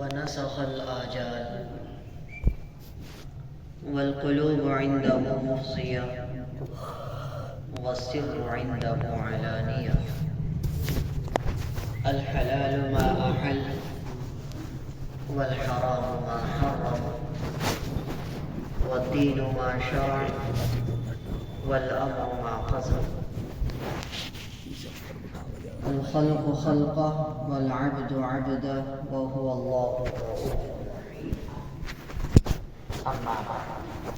ونسخ الآجال والقلوب عنده مفضية والسر عنده علانية. الحلال ما أحل والحرام ما حرم والدين ما شرع والأمر ما قسم. الخلق خلقه والعبد عبده وهو الله الرؤوف الرحيم. أما بعد،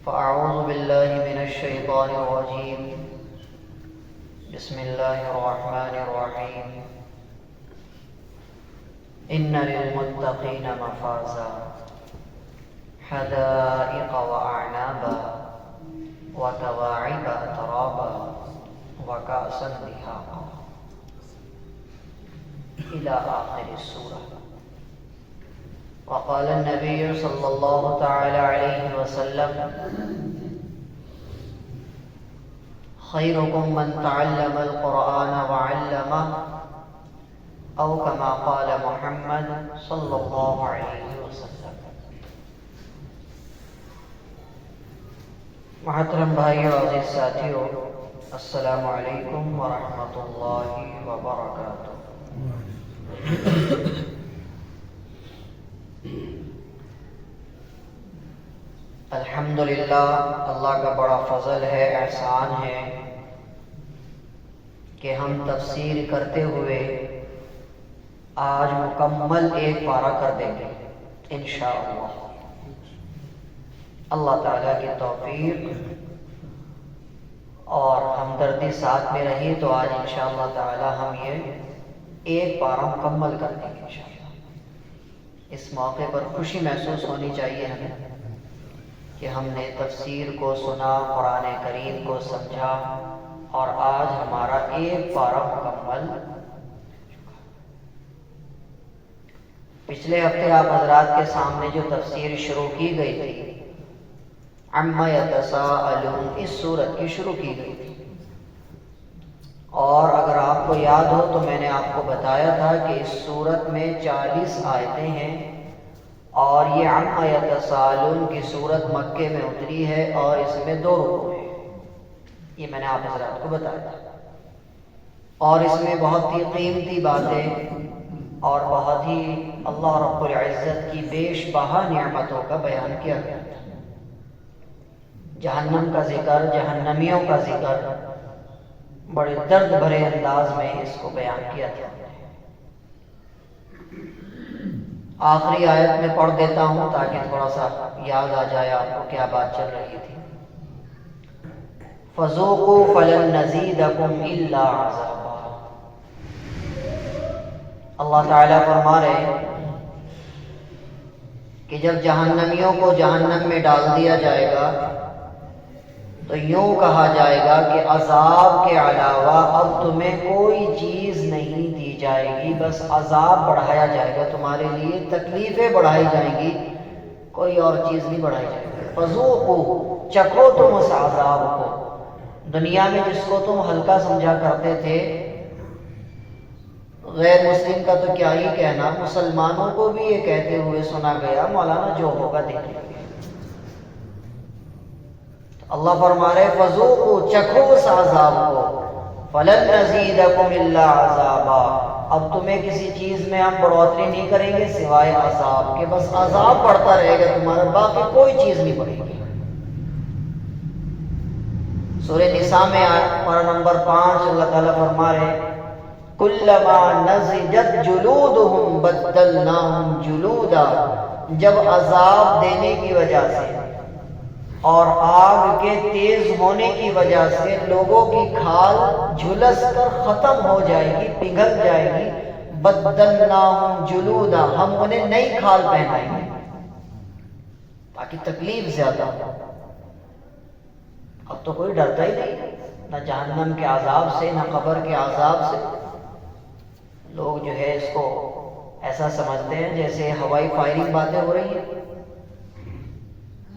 فأعوذ بالله من الشيطان الرجيم. بسم الله الرحمن الرحيم. إن للمتقين مفازا حدائق وأعنابا وكواعب أترابا وكأسا دهاقا إلى آخر السورة. وقال النبي صلى الله تعالى عليه وسلم: خيركم من تعلم القرآن وعلمه، أو كما قال محمد صلى الله عليه وسلم. محترم بھائیو، عزیز ساتھیو، السلام علیکم ورحمۃ اللہ وبرکاتہ۔ الحمدللہ، اللہ کا بڑا فضل ہے، احسان ہے کہ ہم تفسیر کرتے ہوئے آج مکمل ایک پارہ کر دیں گے انشاءاللہ۔ اللہ تعالیٰ کی توفیق اور ہمدردی ساتھ میں رہی تو آج انشاءاللہ تعالیٰ ہم یہ ایک پارہ مکمل کر دیں گے انشاءاللہ۔ اس موقع پر خوشی محسوس ہونی چاہیے ہمیں کہ ہم نے تفسیر کو سنا، قرآن کریم کو سمجھا، اور آج ہمارا ایک پارہ مکمل۔ پچھلے ہفتے آپ حضرات کے سامنے جو تفسیر شروع کی گئی تھی، عما یتساءلون، اس سورت کی شروع کی گئی تھی، اور اگر آپ کو یاد ہو تو میں نے آپ کو بتایا تھا کہ اس سورت میں 40 آیتیں ہیں، اور یہ عما یتساءلون کی سورت مکے میں اتری ہے اور اس میں 2 رکوع ہیں۔ یہ میں نے آپ حضرات کو بتایا تھا، اور اس میں بہت ہی قیمتی باتیں اور بہت ہی اللہ رب العزت کی بیش بہا نعمتوں کا بیان کیا گیا تھا۔ جہنم کا ذکر، جہنمیوں کا ذکر بڑے درد بھرے انداز میں اس کو بیان کیا تھا۔ آخری آیت میں پڑھ دیتا ہوں تاکہ تھوڑا سا یاد آ جائے آپ کو کیا بات چل رہی تھی۔ فَذُوقُوا فَلَن نَّزِيدَكُمْ إِلَّا عَذَابًا۔ اللہ تعالیٰ فرما رہے ہیں کہ جب جہنمیوں کو جہنم میں ڈال دیا جائے گا تو یوں کہا جائے گا کہ عذاب کے علاوہ اب تمہیں کوئی چیز نہیں دی جائے گی، بس عذاب بڑھایا جائے گا، تمہارے لیے تکلیفیں بڑھائی جائیں گی، کوئی اور چیز نہیں بڑھائی جائے گی۔ فذوقوا، چکھو تم اس عذاب کو۔ دنیا میں جس کو تم ہلکا سمجھا کرتے تھے، غیر مسلم کا تو کیا ہی کہنا، مسلمانوں کو بھی یہ کہتے ہوئے سنا گیا، مولانا جو ہوگا دیکھیں گے۔ اللہ فرما رہے فذوقوا، چکھو اس عذاب کو، فلن نزیدکم الا عذابا، اب تمہیں کسی چیز میں ہم بڑھوتری نہیں کریں گے سوائے عذاب کے، بس عذاب بڑھتا رہے گا تمہارا، باقی کوئی چیز نہیں بڑھے گی۔ سورہ نساء میں پارہ نمبر 5 اللہ تعالیٰ فرما رہے کلما نضجت جلودہم بدلناہم جلودا، جب عذاب دینے کی وجہ سے اور آگ کے تیز ہونے کی وجہ سے لوگوں کی کھال جھلس کر ختم ہو جائے گی، پگھل جائے گی، بدلناہم جلودا، ہم انہیں نئی کھال پہنائیں گے تاکہ تکلیف زیادہ ہو۔ اب تو کوئی ڈرتا ہی نہیں، نہ جہنم کے عذاب سے، نہ قبر کے عذاب سے۔ لوگ جو ہے اس کو ایسا سمجھتے ہیں جیسے ہوائی فائرنگ باتیں ہو رہی ہیں۔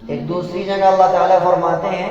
ایک دوسری جگہ اللہ تعالیٰ فرماتے ہیں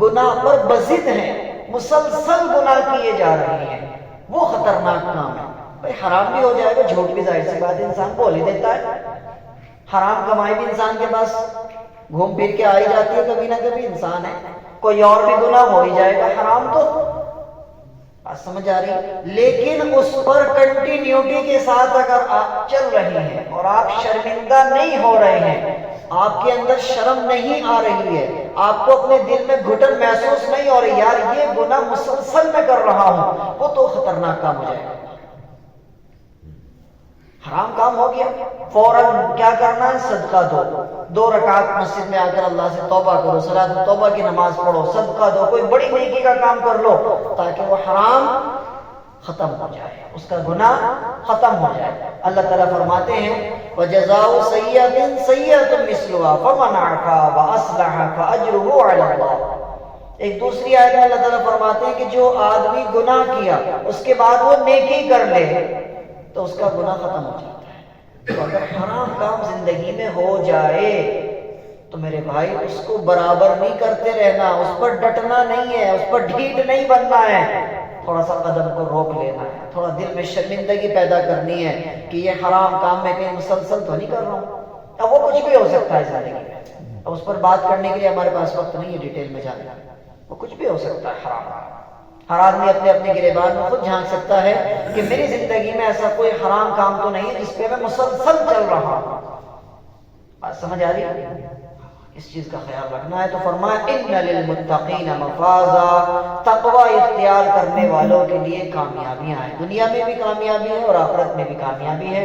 گناہ پر بضد ہیں، مسلسل گناہ کیے جا رہے ہیں، وہ خطرناک کام ہے۔ بھائی حرام بھی ہو جائے گا، جھوٹ بھی ظاہر سی بات ہے انسان بول ہی دیتا ہے، حرام کمائی بھی انسان کے پاس گھوم پھر کے آئی جاتی ہے، کبھی نہ کبھی انسان ہے، کوئی اور بھی گناہ ہو ہی جائے گا، حرام تو بات سمجھ آ رہی، لیکن اس پر کنٹینیوٹی کے ساتھ اگر آپ چل رہے ہیں اور آپ شرمندہ نہیں ہو رہے ہیں، آپ کے اندر شرم نہیں آ رہی ہے، آپ کو اپنے دل میں گھٹن محسوس نہیں ہو رہی، یار یہ گناہ مسلسل میں کر رہا ہوں، وہ تو خطرناک کام ہو جائے گا، حرام کام ہو گیا، فوراً کیا کرنا ہے؟ صدقہ دو، 2 رکعت مسجد میں آ کر اللہ سے توبہ کرو، صلاۃ توبہ کی نماز پڑھو، صدقہ دو، کوئی بڑی نیکی کا کام کر لو تاکہ وہ حرام ختم ہو جائے، اس کا گناہ ختم ہو جائے۔ اللہ تعالیٰ فرماتے ہیں وَجَزَاءُ سَيِّئَةٍ سَيِّئَةٌ مِثْلُهَا فَمَنْ عَفَا وَأَصْلَحَ فَأَجْرُهُ عَلَى اللَّهِ۔ ایک دوسری آیت میں اللہ تعالیٰ فرماتے ہیں کہ جو آدمی گناہ کیا اس کے بعد وہ نیکی کر لے تو اس کا گناہ ختم ہو جاتا ہے۔ تو اگر حرام کام زندگی میں ہو جائے تو میرے بھائی اس کو برابر نہیں کرتے رہنا، اس پر ڈٹنا نہیں ہے، اس پر ڈھیٹ نہیں بننا ہے، تھوڑا سا قدم کو روک لینا ہے، تھوڑا دل میں شرمندگی پیدا کرنی ہے کہ یہ حرام کام میں کہیں مسلسل تو نہیں کر رہا ہوں۔ اب وہ کچھ بھی ہو سکتا ہے زندگی میں، اب اس پر بات کرنے کے لیے ہمارے پاس وقت نہیں ہے ڈیٹیل میں جانے کا، وہ کچھ بھی ہو سکتا ہے حرام۔ ہر آدمی اپنے اپنے گریبان میں خود جھانک سکتا ہے کہ میری زندگی میں ایسا کوئی حرام کام تو نہیں ہے جس پہ میں مسلسل چل رہا ہوں۔ بات سمجھ آ رہی ہے؟ اس چیز کا خیال رکھنا ہے۔ تو فرمایا ان للمتقین مفازا، تقوی اختیار کرنے والوں کے لیے کامیابیاں ہیں، دنیا میں بھی کامیابی ہے اور آخرت میں بھی کامیابی ہے۔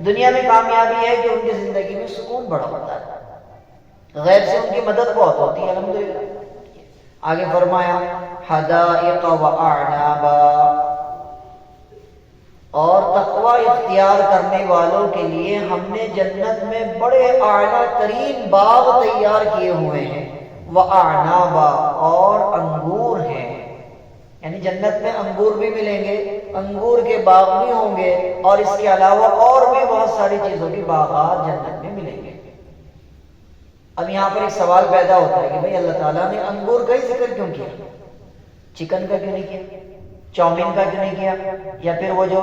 دنیا میں کامیابی ہے کہ ان کی زندگی میں سکون بڑا ہوتا ہے، غیب سے ان کی مدد بہت ہوتی ہے الحمدللہ۔ آگے فرمایا حدائق واعنابا، اور تقوی اختیار کرنے والوں کے لیے ہم نے جنت میں بڑے اعلیٰ ترین باغ تیار کیے ہوئے ہیں، واعنابا، اور انگور ہیں، یعنی جنت میں انگور بھی ملیں گے، انگور کے باغ بھی ہوں گے، اور اس کے علاوہ اور بھی بہت ساری چیزوں کے باغات جنت میں ملیں گے۔ اب یہاں پر ایک سوال پیدا ہوتا ہے کہ بھئی اللہ تعالیٰ نے انگور کا ہی ذکر کیوں کیا، چکن کا کیوں نہیں کیا، چاؤمین کا کیوں نہیں کیا، یا پھر وہ جو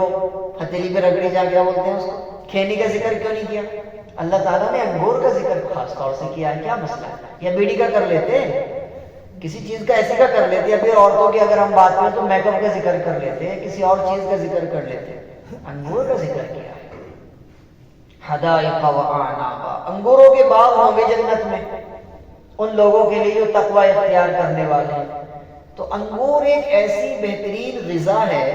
ہتھیلی پہ رگڑی جا کیا بولتے ہیں اس کو، کھینے کا ذکر کیوں نہیں کیا؟ اللہ تعالیٰ نے انگور کا ذکر خاص طور سے کیا ہے، کیا مسئلہ ہے؟ یا بیڑی کا کر لیتے، کسی چیز کا ایسی کا کر لیتے، یا پھر عورتوں کی اگر ہم بات کریں تو میک اپ کا ذکر کر لیتے، کسی اور چیز کا ذکر کر لیتے، انگور کا ذکر کیا ہے۔ حدائق واعنابا، انگوروں کے باغ ہوں گے جنت میں ان لوگوں کے لیے جو تقوی اختیار کرنے والے ہیں۔ تو انگور ایک ایسی بہترین غذا ہے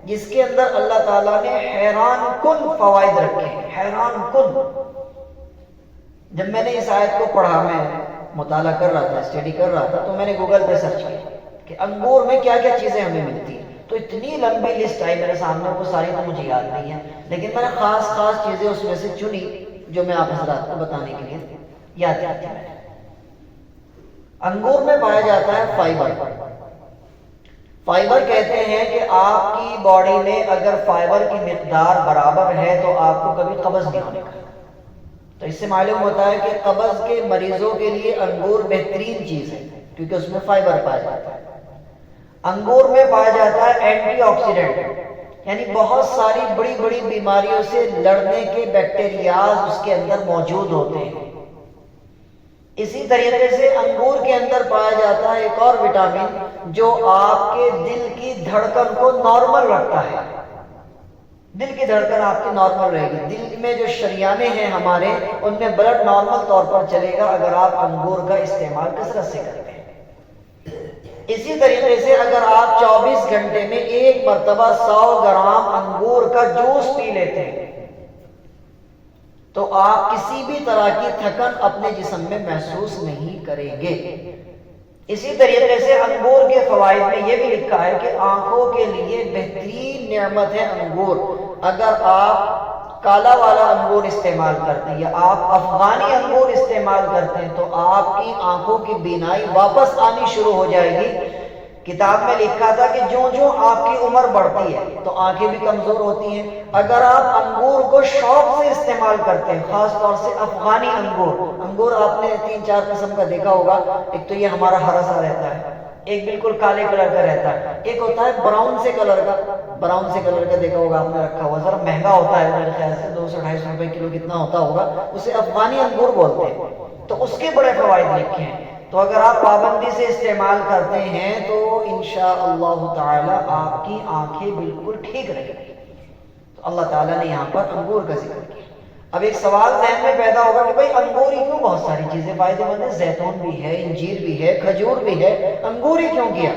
جس کے اندر اللہ تعالیٰ نے حیران کن فوائد رکھے ہیں، حیران کن۔ جب میں نے اس آیت کو پڑھا، میں مطالعہ کر رہا تھا، اسٹڈی کر رہا تھا، تو میں نے گوگل پہ سرچ کیا کہ انگور میں کیا کیا چیزیں ہمیں ملتی ہیں، تو اتنی لمبی لسٹ آئی میرے سامنے، وہ ساری تو مجھے یاد نہیں ہے، لیکن میں نے خاص چیزیں اس میں سے چنی جو میں آپ حضرات کو بتانے کے لیے یاد کی تھی۔ انگور میں پایا جاتا ہے فائبر۔ فائبر کہتے ہیں کہ آپ کی باڈی میں اگر فائبر کی مقدار برابر ہے تو آپ کو کبھی قبض نہیں ہونے کا۔ تو اس سے معلوم ہوتا ہے کہ قبض کے مریضوں کے لیے انگور بہترین چیز ہے کیونکہ اس میں فائبر پایا جاتا ہے۔ انگور میں پایا جاتا ہے اینٹی آکسیڈنٹ، یعنی بہت ساری بڑی بڑی بیماریوں سے لڑنے کے بیکٹیریاز اس کے اندر موجود ہوتے ہیں۔ اسی طریقے سے انگور کے اندر پایا جاتا ہے ایک اور وٹامن جو آپ کے دل کی دھڑکن کو نارمل رکھتا ہے۔ دل کی دھڑکن آپ کی نارمل رہے گی، دل میں جو شریانے ہیں ہمارے ان میں بلڈ نارمل طور پر چلے گا اگر آپ انگور کا استعمال کثرت سے کرتے ہیں۔ اسی طریقے سے اگر آپ 24 گھنٹے میں ایک مرتبہ 100 گرام انگور کا جوس پی لیتے ہیں تو آپ کسی بھی طرح کی تھکن اپنے جسم میں محسوس نہیں کریں گے۔ اسی طریقے سے انگور کے فوائد میں یہ بھی لکھا ہے کہ آنکھوں کے لیے بہترین نعمت ہے انگور۔ اگر آپ کالا والا انگور استعمال کرتے ہیں یا آپ افغانی انگور استعمال کرتے ہیں تو آپ کی آنکھوں کی بینائی واپس آنی شروع ہو جائے گی۔ کتاب میں لکھا تھا کہ جو جو آپ کی عمر بڑھتی ہے تو آنکھیں بھی کمزور ہوتی ہیں۔ اگر آپ انگور کو شوق سے استعمال کرتے ہیں، خاص طور سے افغانی انگور آپ نے 3-4 قسم کا دیکھا ہوگا۔ ایک تو یہ ہمارا ہرا سا رہتا ہے، ایک بالکل کالے کلر کا رہتا ہے، ایک ہوتا ہے براؤن سے کلر کا دیکھا ہوگا آپ نے رکھا ہوا، ذرا مہنگا ہوتا ہے، میرے خیال سے 200-250 روپے کلو کتنا ہوتا ہوگا، اسے افغانی انگور بولتے ہیں۔ تو اس کے بڑے فوائد لکھے ہیں، تو اگر آپ پابندی سے استعمال کرتے ہیں تو انشاءاللہ تعالی آپ کی آنکھیں بالکل ٹھیک رہیں گی۔ تو اللہ تعالیٰ نے یہاں پر انگور کا ذکر کیا۔ اب ایک سوال ذہن میں پیدا ہوگا کہ بھائی انگور ہی کیوں؟ بہت ساری چیزیں فائدے مند ہیں، زیتون بھی ہے، انجیر بھی ہے، کھجور بھی ہے، انگور ہی کیوں کیا؟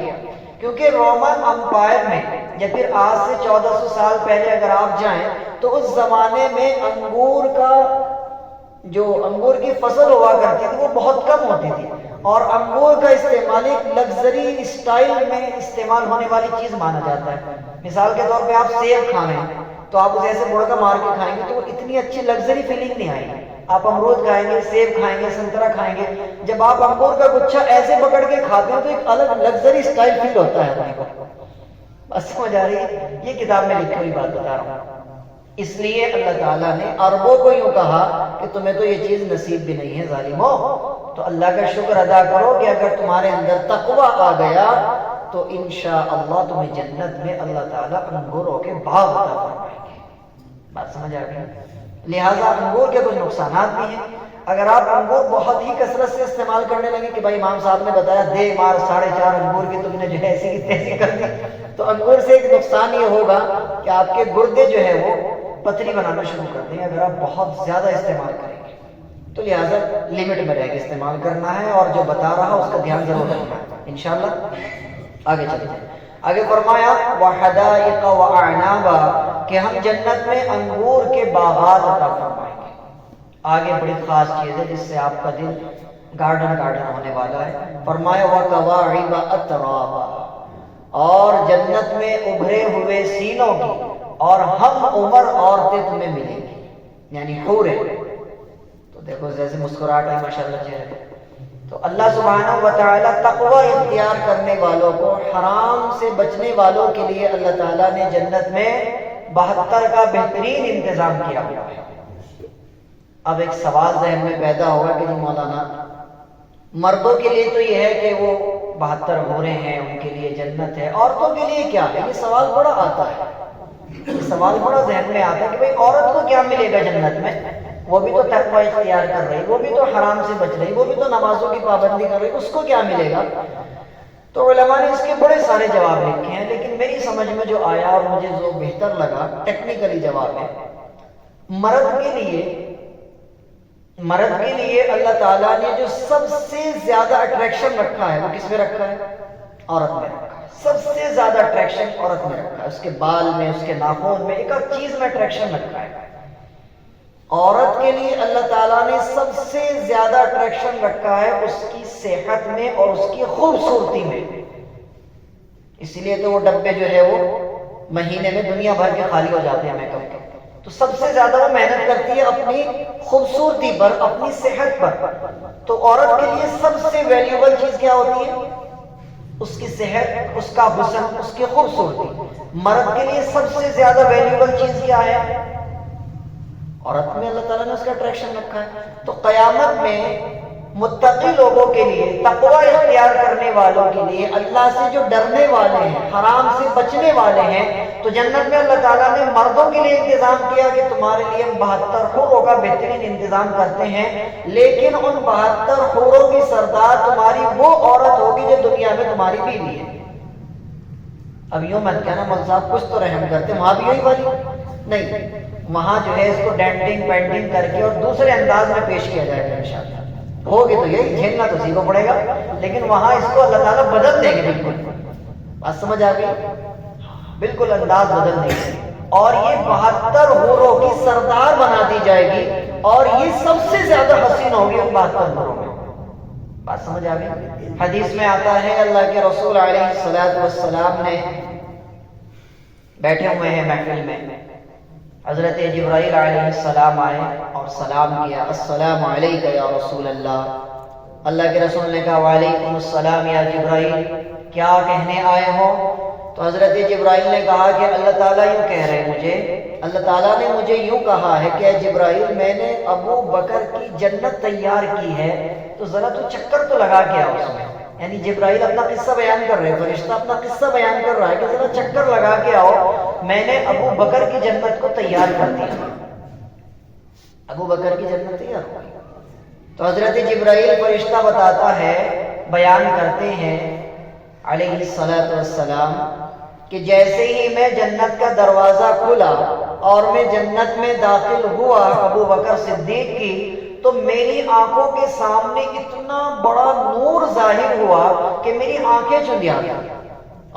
کیونکہ رومن امپائر میں یا پھر آج سے 1400 سال پہلے اگر آپ جائیں تو اس زمانے میں انگور کی فصل ہوا کرتی تھی وہ بہت کم ہوتی تھی، اور انگور کا استعمال ایک لگژری اسٹائل میں استعمال ہونے والی چیز مانا جاتا ہے۔ مثال کے طور پہ آپ سیب کھا رہے ہیں تو آپ اسے ایسے مڑ کر مار کے کھائیں گے تو وہ اتنی اچھی لگژری فیلنگ نہیں آئے گی۔ آپ امرود کھائیں گے، سیب کھائیں گے، سنترا کھائیں گے، جب آپ انگور کا گچھا ایسے پکڑ کے کھاتے ہیں تو ایک الگ لگژری اسٹائل فیل ہوتا ہے اپنے کو۔ بس سمجھ آ رہی ہے؟ یہ کتاب میں لکھی ہوئی بات بتا رہا ہوں۔ اس لیے اللہ تعالیٰ نے عربوں کو یوں کہا کہ تمہیں تو یہ چیز نصیب بھی نہیں ہے ظالموں، تو اللہ کا شکر ادا کرو کہ اگر تمہارے اندر تقویٰ آ گیا تو انشاءاللہ تمہیں جنت میں اللہ تعالیٰ انگوروں کے باغ عطا فرمائیں گے۔ بات سمجھ آ گئی؟ لہٰذا انگور کے کچھ نقصانات بھی ہیں۔ اگر آپ انگور بہت ہی کثرت سے استعمال کرنے لگے کہ بھائی امام صاحب نے بتایا دے مار 4.5 انگور کی، تم نے جو ہے ایسی کی تیسی کر دی، تو انگور سے ایک نقصان یہ ہوگا کہ آپ کے گردے جو ہے وہ پتری بنانا شروع کر دیں اگر آپ بہت زیادہ استعمال کریں گے۔ تو لہٰذا لمٹ میں رہ کے استعمال کرنا ہے، اور جو بتا رہا اس کا دھیان ضرور رکھنا ہے انشاءاللہ۔ آگے چلتے ہیں، آگے فرمایا وحدائق واعنابا، کہ ہم جنت میں انگور کے باغات عطا فرمائیں گے۔ آگے بڑی خاص چیز ہے جس سے آپ کا دل گارڈن ہونے والا ہے۔ فرمایا وکواعب اترابا، اور جنت میں ابھرے ہوئے سینوں کی اور ہم عمر عورتیں تمہیں ملیں گی، یعنی حوریں۔ تو دیکھو جیسے مسکراہٹ ہے ماشاءاللہ چہرے پہ۔ تو اللہ سبحانہ و تعالیٰ تقوی اختیار کرنے والوں کو، حرام سے بچنے والوں کے لیے اللہ تعالیٰ نے جنت میں 72 کا بہترین انتظام کیا ہوا ہے۔ اب ایک سوال ذہن میں پیدا ہوگا کہ مولانا مردوں کے لیے تو یہ ہے کہ وہ 72 حوریں ہیں، ان کے لیے جنت ہے، عورتوں کے لیے کیا ہے؟ یہ سوال بڑا آتا ہے، یہ سوال بڑا ذہن میں آتا ہے کہ بھئی عورت کو کیا ملے گا جنت میں؟ وہ بھی تو تقوی اختیار کر رہی، وہ بھی تو حرام سے بچ رہی، وہ بھی تو نمازوں کی پابندی کر رہی، اس کو کیا ملے گا؟ تو علماء نے اس کے بڑے سارے جواب لکھے ہیں، لیکن میری سمجھ میں جو آیا اور مجھے جو بہتر لگا ٹیکنیکلی جواب ہے، مرد کے لیے اللہ تعالیٰ نے جو سب سے زیادہ اٹریکشن رکھا ہے وہ کس میں رکھا ہے؟ عورت میں رکھا ہے۔ سب سے زیادہ اٹریکشن عورت میں رکھا ہے، اس کے بال میں، اس کے ناخن میں، ایک ایک چیز میں اٹریکشن رکھا ہے۔ عورت کے لیے اللہ تعالیٰ نے سب سے زیادہ اٹریکشن رکھا ہے اس کی صحت میں اور اس کی خوبصورتی میں، اسی لیے تو وہ ڈبے جو ہے وہ مہینے میں دنیا بھر کے خالی ہو جاتے ہیں میک اپ کے۔ تو سب سے زیادہ وہ محنت کرتی ہے اپنی خوبصورتی پر، اپنی صحت پر۔ تو عورت کے لیے سب سے ویلیوبل چیز کیا ہوتی ہے؟ اس کی صحت، اس کا حسن، اس کی خوبصورتی۔ مرد کے لیے سب سے زیادہ ویلیوبل چیز کیا ہے؟ عورت میں اللہ تعالیٰ نے اس کا اٹریکشن رکھا ہے۔ تو قیامت میں متقی لوگوں کے لیے، تقوی اختیار کرنے والوں کے لیے، اللہ سے جو ڈرنے والے ہیں، حرام سے بچنے والے ہیں، تو جنت میں اللہ تعالیٰ نے مردوں کے لیے انتظام کیا کہ تمہارے لیے ہم 72 حوروں کا بہترین انتظام کرتے ہیں، لیکن ان 72 حوروں کی سردار تمہاری وہ عورت ہوگی جو دنیا میں تمہاری بیوی ہے۔ اب یوں مت کہنا مول صاحب کچھ تو رحم کرتے، وہاں بھی یہی والی نہیں، وہاں جو ہے اس کو ڈینٹنگ پینٹنگ کر کے اور دوسرے انداز میں پیش کیا جائے گا انشاءاللہ۔ ہوگی تو یہی، جھیلنا تو اسی کو پڑے گا، لیکن وہاں اس کو اللہ تعالیٰ بدل دیں گے بالکل۔ بات سمجھ آ گئی؟ بالکل انداز بدل دیں گے، اور یہ 72 حوروں کی سردار بنا دی جائے گی، اور یہ سب سے زیادہ حسین ہوگی ان 72 حوروں میں۔ بات سمجھ آ گئی؟ حدیث میں آتا ہے اللہ کے رسول علیہ السلام نے بیٹھے ہوئے ہیں محفل میں، حضرت جبرائیل علیہ السلام آئے اور سلام کیا، السلام علیکہ یا رسول اللہ۔ اللہ کے رسول نے کہا وعلیکم السلام یا جبرائیل، کیا کہنے آئے ہو؟ تو حضرت جبرائیل نے کہا کہ اللہ تعالیٰ یوں کہہ رہے مجھے، اللہ تعالیٰ نے مجھے یوں کہا ہے کہ جبرائیل میں نے ابو بکر کی جنت تیار کی ہے، تو ذرا تو چکر تو لگا کے آؤ اس میں۔ یعنی جبرائیل اپنا قصہ بیان کر رہے، فرشتہ اپنا قصہ بیان کر رہا ہے کہ ذرا چکر لگا کے آؤ، میں نے ابو بکر کی جنت کو تیار کر دیا۔ ابو بکر کی جنت تیار ہو گئی۔ تو حضرت جبرائیل فرشتہ بتاتا ہے، بیان کرتے ہیں علیہ الصلوۃ والسلام کہ جیسے ہی میں جنت کا دروازہ کھلا اور میں جنت میں داخل ہوا ابو بکر صدیق کی، تو میری آنکھوں کے سامنے اتنا بڑا نور ظاہر ہوا کہ میری آنکھیں چند آ گئی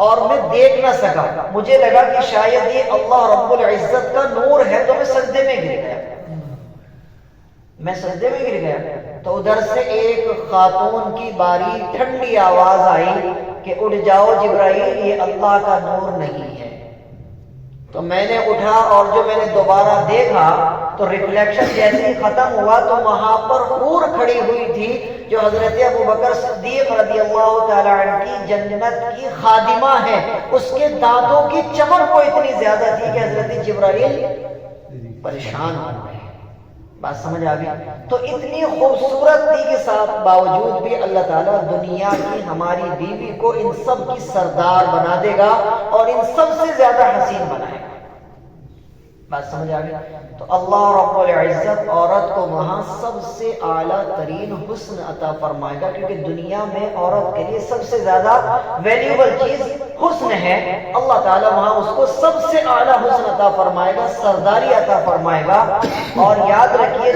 اور میں دیکھ نہ سکا۔ مجھے لگا کہ شاید یہ اللہ رب العزت کا نور ہے، تو میں سجدے میں گر گیا، میں سجدے میں گر گیا۔ تو ادھر سے ایک خاتون کی باریک ٹھنڈی آواز آئی کہ اٹھ جاؤ جبرائیل، یہ اللہ کا نور نہیں ہے۔ تو میں نے اٹھا اور جو میں نے دوبارہ دیکھا تو ریفلیکشن جیسے ہی ختم ہوا تو وہاں پر حور کھڑی ہوئی تھی جو حضرت ابو بکر صدیق رضی اللہ تعالی عنہ کی جنت کی خادمہ ہے۔ اس کے دانتوں کی چمک کو اتنی زیادہ تھی کہ حضرت جبرائیل پریشان ہو گئے۔ بات سمجھ آ گئی؟ تو اتنی خوبصورتی کے ساتھ باوجود بھی اللہ تعالیٰ دنیا کی ہماری بیوی کو ان سب کی سردار بنا دے گا اور ان سب سے زیادہ حسین بنائے گا۔ بات سمجھ آ گئی؟ تو اللہ رب العزت عورت کو وہاں سب سے اعلیٰ ترین حسن عطا فرمائے گا، کیونکہ دنیا میں عورت کے لیے سب سے زیادہ ویلیوبل چیز حسن ہے۔ اللہ تعالیٰ وہاں اس کو سب سے اعلیٰ حسن عطا فرمائے گا، سرداری عطا فرمائے گا۔ اور یاد رکھیے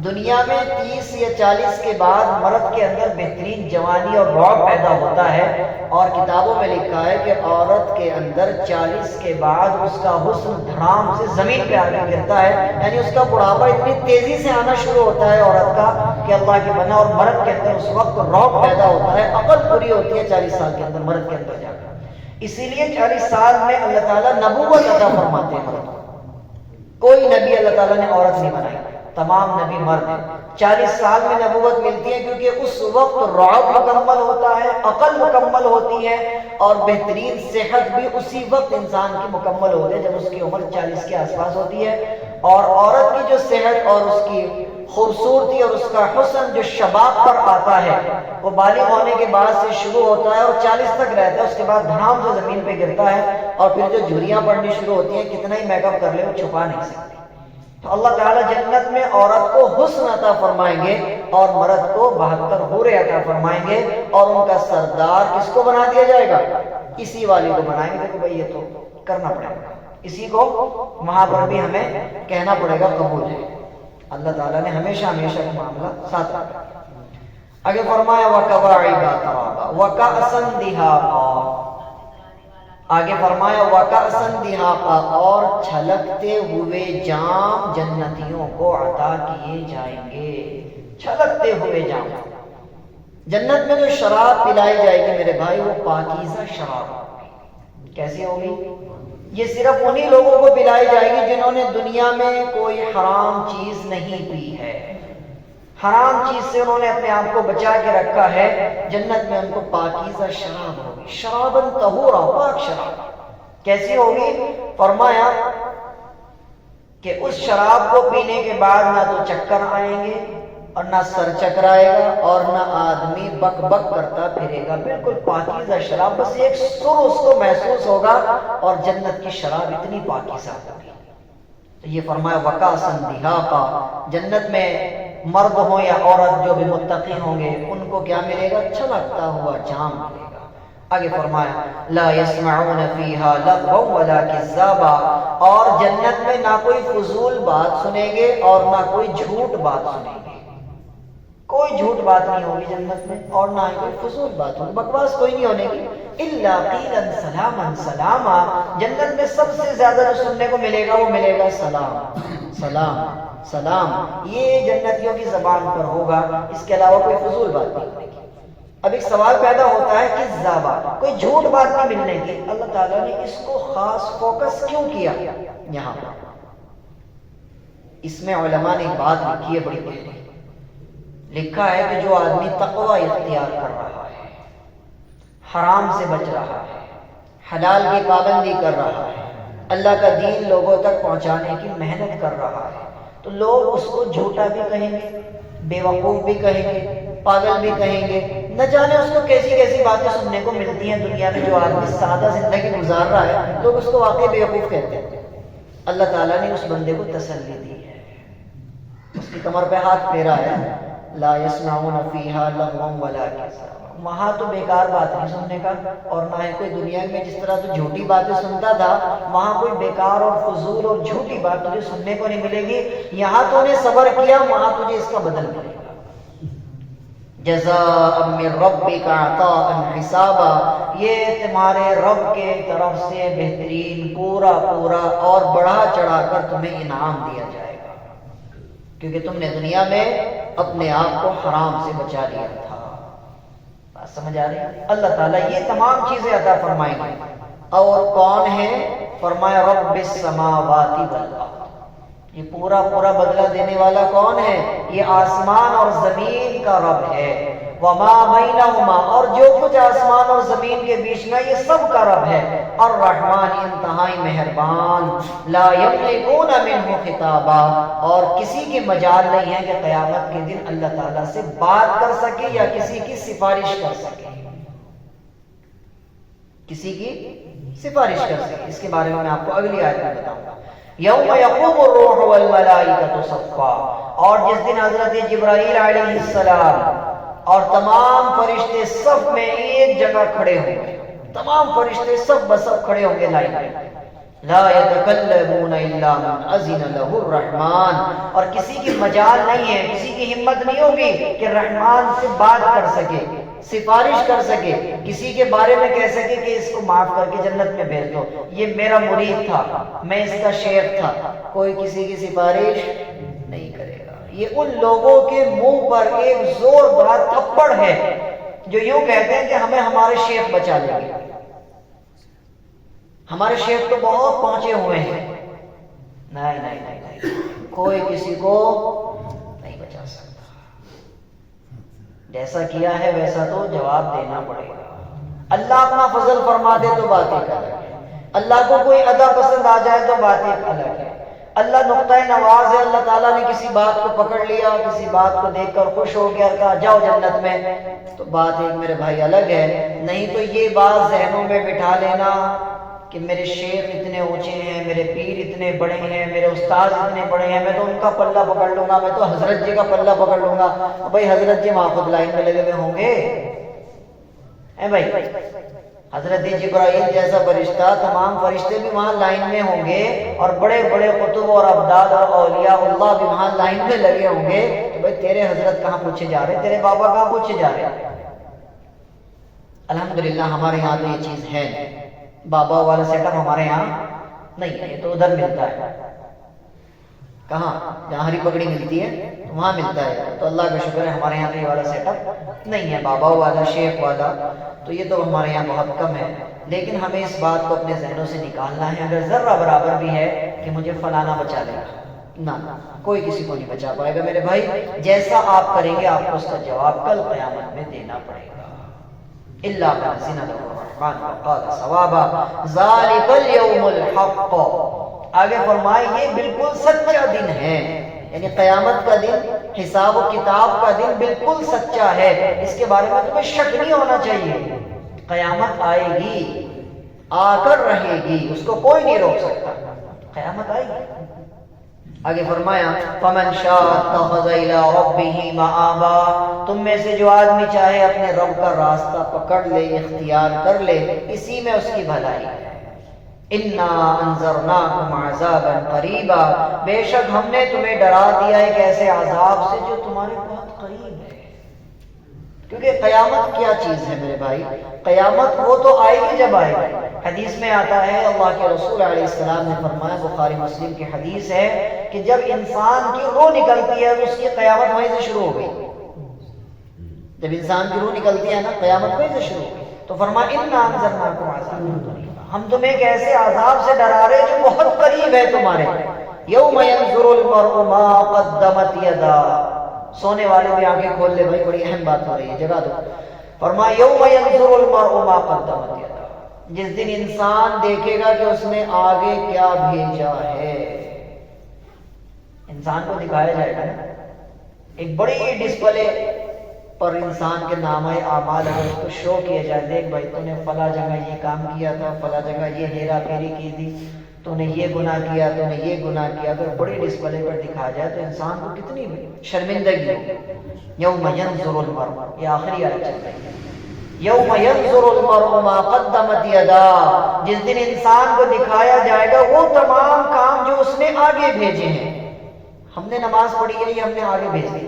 دنیا میں 30 یا 40 کے بعد مرد کے اندر بہترین جوانی اور رعب پیدا ہوتا ہے، اور کتابوں میں لکھا ہے کہ عورت کے اندر 40 کے بعد اس کا حسن دھڑام سے زمین پہ آ کے گرتا ہے، یعنی اس کا بڑھاپا اتنی تیزی سے آنا شروع ہوتا ہے عورت کا کہ اللہ کی بنا، اور مرد کے اندر اس وقت رعب پیدا ہوتا ہے، عقل پوری ہوتی ہے 40 سال کے اندر مرد کے اندر جا کر۔ اسی لیے 40 سال میں اللہ تعالیٰ نبوت عطا فرماتے ہیں مرد کو۔ کوئی نبی اللہ تعالیٰ نے عورت نہیں بنائی، تمام نبی مرد ہیں۔ 40 سال میں نبوت ملتی ہے کیونکہ اس وقت رعب مکمل ہوتا ہے، عقل مکمل ہوتی ہے، اور بہترین صحت بھی اسی وقت انسان کی مکمل ہوتی ہے جب اس کی عمر 40 کے آس پاس ہوتی ہے۔ اور عورت کی جو صحت اور اس کی خوبصورتی اور اس کا حسن جو شباب پر آتا ہے، وہ بالغ ہونے کے بعد سے شروع ہوتا ہے اور 40 تک رہتا ہے، اس کے بعد دھڑام سے زمین پہ گرتا ہے، اور پھر جو جھریاں پڑنی شروع ہوتی ہیں، کتنا ہی میک اپ کر لے وہ چھپا نہیں سکتی۔ تو اللہ تعالیٰ جنت میں عورت کو حسن عطا فرمائیں گے اور مرد کو 72 حوریں عطا فرمائیں گے، اور ان کا سردار کس کو بنا دیا جائے گا؟ اسی والی کو بنائیں گے۔ دیکھو بھائی یہ تو کرنا پڑے گا، اسی کو وہاں پر بھی ہمیں کہنا پڑے گا قبول ہے۔ اللہ تعالیٰ نے ہمیشہ کا معاملہ ساتھ رکھا۔ آگے فرمایا وَكَوَاعِبَ تَرَابًا وَكَأْسًا دِهَاقًا، آگے فرمایا وَكَأْسًا دِهَاقًا، اور چھلکتے ہوئے جام جنتیوں کو عطا کیے جائیں گے۔ چھلکتے ہوئے جام، جنت میں جو شراب پلائی جائے گی میرے بھائی، وہ پاکیزہ شراب ہوگی۔ کیسی ہوگی؟ یہ صرف انہی لوگوں کو پلائی جائے گی جنہوں نے دنیا میں کوئی حرام چیز نہیں پی ہے، حرام چیز سے انہوں نے اپنے آپ کو بچا کے رکھا ہے۔ جنت میں ان کو پاکیزہ شراب ہوگی، شراباً طہورا، پاک شراب۔ کیسی ہوگی؟ فرمایا کہ اس شراب کو پینے کے بعد نہ تو چکر آئیں گے اور نہ سر چکرائے گا اور نہ آدمی بک بک کرتا پھرے گا، بالکل پاکیزہ شراب، بس ایک سر اس کو محسوس ہوگا، اور جنت کی شراب اتنی پاکیزہ ہوگی۔ تو یہ فرمایا وَكَأْسًا دِهَاقًا، جنت میں مرد ہوں یا عورت جو بھی متقی ہوں گے ان کو کیا ملے گا؟ چھلکتا ہوا جام ملے گا۔ آگے فرمایا لا يسمعون فيها لغوا ولا كذابا، اور جنت میں نہ کوئی فضول بات سنیں گے اور نہ کوئی جھوٹ بات سنیں گے۔ کوئی جھوٹ بات نہیں ہوگی جنت میں، اور نہ ہی کوئی فضول بات ہوگی، بکواس کوئی نہیں ہونے کی۔ الا قیلا سلاما سلاما، جنت میں سب سے زیادہ جو سننے کو ملے گا وہ ملے گا سلام سلام سلام، یہ جنتیوں کی زبان پر ہوگا، اس کے علاوہ کوئی فضول بات نہیں ہوگی۔ اب ایک سوال پیدا ہوتا ہے کہ کذابا، کوئی جھوٹ بات نہیں ملنے کی، اللہ تعالیٰ نے اس کو خاص فوکس کیوں کیا یہاں پر؟ اس میں علماء نے ایک بات لکھی ہے بڑی گہری، لکھا ہے کہ جو آدمی تقوی اختیار کر رہا ہے، حرام سے بچ رہا ہے، حلال کی پابندی کر رہا ہے، اللہ کا دین لوگوں تک پہنچانے کی محنت کر رہا ہے، تو لوگ اس کو جھوٹا بھی کہیں گے، بے وقوف بھی کہیں گے، پاگل بھی کہیں گے، نہ جانے اس کو کیسی کیسی باتیں سننے کو ملتی ہیں دنیا میں۔ جو آدمی سادہ زندگی گزار رہا ہے لوگ اس کو واقعی بے وقوف کہتے ہیں۔ اللہ تعالیٰ نے اس بندے کو تسلی دی ہے، اس کی کمر پہ ہاتھ پھیرا ہے، لا يسمعون فیہا لغوا ولا کذابا، وہاں تو بیکار بات نہیں سننے کا، اور نہ ہی کوئی دنیا میں جس طرح تو جھوٹی باتیں سنتا تھا وہاں کوئی بیکار اور فضول اور جھوٹی بات تجھے سننے کو نہیں ملے گی۔ یہاں تو نے صبر کیا، وہاں تجھے اس کا بدل ملے گا۔ جزاء من ربک عطاء حسابا، یہ تمہارے رب کے طرف سے بہترین پورا پورا اور بڑھا چڑھا کر تمہیں انعام دیا جائے گا، کیونکہ تم نے دنیا میں اپنے آپ کو حرام سے بچا لیا تھا۔ بات سمجھ آ رہی ہے؟ اللہ تعالیٰ یہ تمام چیزیں عطا فرمائیں گے، اور کون ہے؟ فرمایا رب السماوات والارض، یہ پورا پورا بدلہ دینے والا کون ہے؟ یہ آسمان اور زمین کا رب ہے۔ وما بینہما، اور جو کچھ آسمان اور زمین کے بیچ میں، یہ سب کا رب ہے۔ الرحمن، انتہائی مہربان۔ لا یملکون منہ خطابا، اور کسی کی مجال نہیں ہے کہ قیامت کے دن اللہ تعالیٰ سے بات کر سکے یا کسی کی سفارش کر سکے، کسی کی سفارش کر سکے۔ اس کے بارے میں آپ کو اگلی آیت میں بتاؤں گا۔ یوم یقوم الروح والملائکۃ صفا، اور جس دن حضرت جبرائیل علیہ السلام اور تمام فرشتے صف میں ایک جگہ کھڑے ہوں گے، تمام فرشتے سب بسب کھڑے ہوں گے لائن میں۔ لا يتکلمون الا من اذن له الرحمن، اور کسی کی مجال نہیں ہے، کسی کی ہمت نہیں ہوگی کہ رحمان سے بات کر سکے، سفارش کر سکے، کسی کے بارے میں کہہ سکے کہ اس کو معاف کر کے جنت میں بھیج دو، یہ میرا مرید تھا، میں اس کا شیخ تھا۔ کوئی کسی کی سفارش نہیں کرے گا۔ یہ ان لوگوں کے منہ پر ایک زوردار تھپڑ ہے جو یوں کہتے ہیں کہ ہمیں ہمارے شیخ بچا لیں گے، ہمارے شیخ تو بہت پہنچے ہوئے ہیں۔ نہیں نہیں نہیں نہیں، کوئی کسی کو نہیں بچا سکتا۔ جیسا کیا ہے ویسا تو جواب دینا پڑے گا۔ اللہ اپنا فضل فرما دے تو بات ایک الگ ہے، اللہ کو کوئی ادا پسند آ جائے تو بات ایک الگ ہے۔ اللہ نقطۂ نواز ہے، اللہ تعالیٰ نے کسی بات کو پکڑ لیا، کسی بات کو دیکھ کر خوش ہو گیا، کہا جاؤ جنت میں، تو بات ایک میرے بھائی الگ ہے۔ نہیں تو یہ بات ذہنوں میں بٹھا لینا کہ میرے شیخ اتنے اونچے ہیں، میرے پیر اتنے بڑے ہیں، میرے استاد اتنے بڑے ہیں، میں تو ان کا پلہ پکڑ لوں گا، میں تو حضرت جی کا پلہ پکڑ لوں گا۔ بھائی حضرت جی وہاں خود لائن میں لگے ہوئے ہوں گے، اے بھائی حضرت جبرائیل جیسا فرشتہ، تمام فرشتے بھی وہاں لائن میں ہوں گے، اور بڑے بڑے قطب اور ابدال اور اولیاء اللہ بھی وہاں لائن میں لگے ہوں گے۔ تو بھائی تیرے حضرت کہاں پوچھے جا رہے، تیرے بابا کہاں پوچھے جا رہے؟ الحمدللہ ہمارے یہاں تو یہ چیز ہے، بابا والا سیٹ اپ ہمارے یہاں نہیں ہے، یہ تو ادھر ملتا ہے۔ کہاں؟ جہاں ہری پگڑی ملتی ہے تو وہاں ملتا ہے، تو اللہ کا شکر ہے ہمارے یہاں یہ والا سیٹ اپ نہیں ہے، بابا والا شیخ والا تو یہ تو ہمارے یہاں بہت کم ہے۔ لیکن ہمیں اس بات کو اپنے ذہنوں سے نکالنا ہے، اگر ذرہ برابر بھی ہے کہ مجھے فلانا بچا لے گا، نہ کوئی کسی کو نہیں بچا پائے گا میرے بھائی۔ جیسا آپ کریں گے آپ کو اس کا جواب کل قیامت میں دینا پڑے گا۔ الا من زن له الرحمن وقال ثوابا ذلك اليوم الحق، آگے فرمائے یہ بالکل سچا دن ہے، یعنی قیامت کا دن، حساب و کتاب کا دن بالکل سچا ہے، اس کے بارے میں تمہیں شک نہیں ہونا چاہیے۔ قیامت آئے گی، آ کر رہے گی، اس کو کوئی نہیں روک سکتا، قیامت آئے گی۔ آگے فرمایا فمن شاء اتخذ الى ربه مآبا، تم میں سے جو آدمی چاہے اپنے رب کا راستہ پکڑ لے، اختیار کر لے، اسی میں اس کی بھلائی ہے۔ انا انذرناکم عذابا قریبا، بے شک ہم نے تمہیں ڈرا دیا ایک ایسے عذاب سے جو تمہارے بہت قریب ہے۔ کیونکہ قیامت کیا چیز ہے میرے بھائی؟ قیامت وہ تو آئے گی جب آئے گی۔ حدیث میں آتا ہے، اللہ کے رسول علیہ السلام نے فرمایا، بخاری مسلم کی حدیث ہے، کہ جب انسان کی روح نکلتی ہے تو اس کی قیامت وہیں سے شروع ہو گئی۔ جب انسان کی روح نکلتی ہے نا، قیامت وہیں سے شروع ہو گئی۔ تو فرمایا انا انذرناکم عذابا قریبا، ہم تمہیں ایک ایسے عذاب سے ڈرا رہے جو بہت قریب ہے تمہارے۔ یوم ینظر المرء ما قدمت یدا، سونے والے بھی آنکھیں کھول لے بھائی، بڑی اہم بات ہو رہی ہے، جگہ دو۔ فرمایا یوم ینظر المرء ما قدمت یدہ، جس دن انسان دیکھے گا کہ اس نے آگے کیا بھیجا ہے۔ انسان کو دکھایا جائے گا نا، ایک بڑی ڈسپلے پر انسان کے نامہ اعمال اگر اس کو شو کیا جائے، دیکھ بھائی تو نے فلاں جگہ یہ کام کیا تھا، فلاں جگہ یہ ہیرا پھیری کی تھی، تو نے یہ گناہ کیا، تو نے یہ گناہ کیا، اگر بڑی ڈسپلے پر دکھا جائے تو انسان کو کتنی شرمندگی ہو۔ یوم ینظر المرء، یہ آخری آیت چل رہی ہے، یوم ینظر المرء ما قدمت یداہ، جس دن انسان کو دکھایا جائے گا وہ تمام کام جو اس نے آگے بھیجے ہیں۔ ہم نے نماز پڑھی ہے، یہ ہم نے آگے بھیج دی،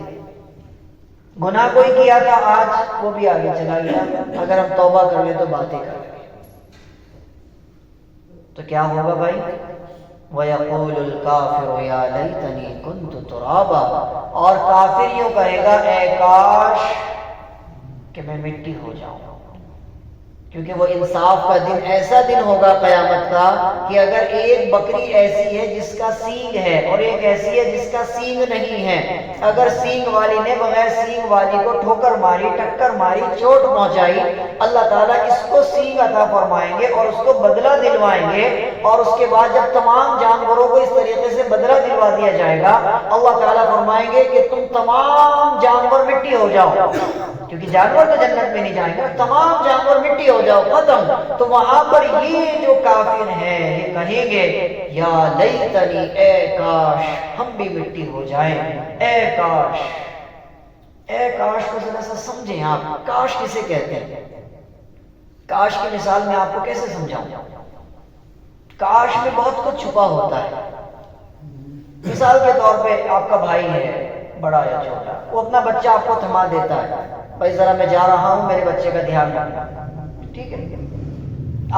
گناہ کوئی کیا تھا آج وہ بھی آگے چلا گیا، اگر ہم توبہ کر لیں تو باتیں کر لیں تو کیا ہوگا بھائی؟ وَيَقُولُ الْكَافِرُ يَا لَيْتَنِي كُنْتُ تُرَابًا، اور کافر یوں کہے گا اے کاش کہ میں مٹی ہو جاؤں، کیونکہ وہ انصاف کا دن ایسا دن ہوگا قیامت کا کہ اگر ایک بکری ایسی ہے جس کا سینگ ہے اور ایک ایسی ہے جس کا سینگ نہیں ہے، اگر سینگ والی نے بغیر سینگ والی کو ٹھوکر ماری، ٹکر ماری، چوٹ پہنچائی، اللہ تعالیٰ اس کو سینگ عطا فرمائیں گے اور اس کو بدلہ دلوائیں گے، اور اس کے بعد جب تمام جانوروں کو اس طریقے سے بدلہ دلوا دیا جائے گا، اللہ تعالیٰ فرمائیں گے کہ تم تمام جانور مٹی ہو جاؤ، کیونکہ جانور تو جنت میں نہیں جائیں گے، تمام جانور مٹی ہو جاؤ، ختم۔ تو وہاں پر یہ جو کافر ہیں یہ کہیں گے یا لیتنی، اے کاش ہم بھی مٹی ہو جائیں، اے کاش۔ اے کاش کو ذرا سا سمجھیں آپ، کاش کسے کہتے ہیں؟ کاش کی مثال میں آپ کو کیسے سمجھاؤں؟ کاش میں بہت کچھ چھپا ہوتا ہے۔ مثال کے طور پہ آپ کا بھائی ہے، بڑا یا چھوٹا، وہ اپنا بچہ آپ کو تھما دیتا ہے، بھائی ذرا میں جا رہا ہوں، میرے بچے کا دھیان رکھنا، ٹھیک ہے؟